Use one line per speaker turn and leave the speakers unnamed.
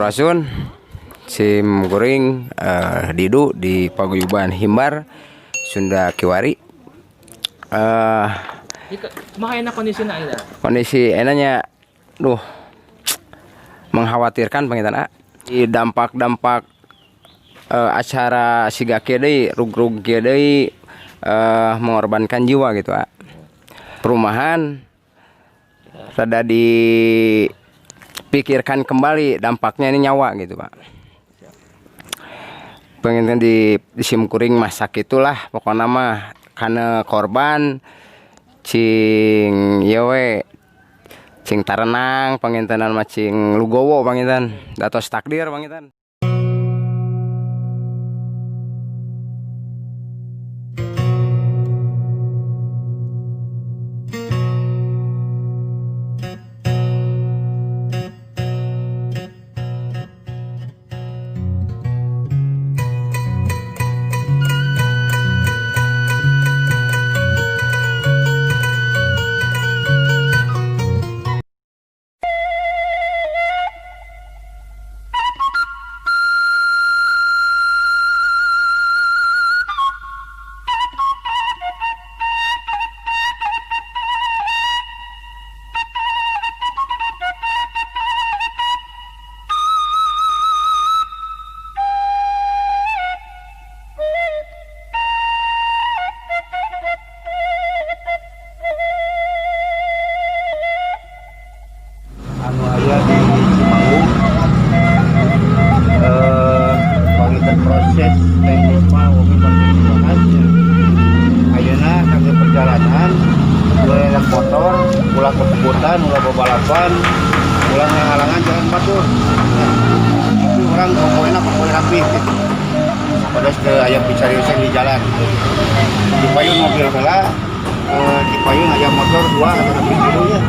Sampurasun sim kuring Didu di paguyuban Himbar Sunda Kiwari.
Kumaha enak kondisina ina?
Kondisi enaknya mengkhawatirkan pengitan di dampak-dampak acara siga kieu deui rug-rug kieu deui mengorbankan jiwa gitu. Perumahan rada dipikirkan kembali dampaknya ini nyawa gitu Pak. Pengen di sim kuring masak itulah pokoknya mah karena korban cing yewe cing tarenang pangintenan mah cing lugowo panginten datos takdir panginten.
Aya di Cimaung pangitan proses teknis mah wong perjuangan ayeuna kangge perjalanan mulai naik motor ulah ke kebutan ulah balapan ulah ngalangan jalan batur tapi orang pokoknya rapi gitu pada aya picariusan di jalan di payung mobil heula di payung aya motor dua atau lebih dulu ya.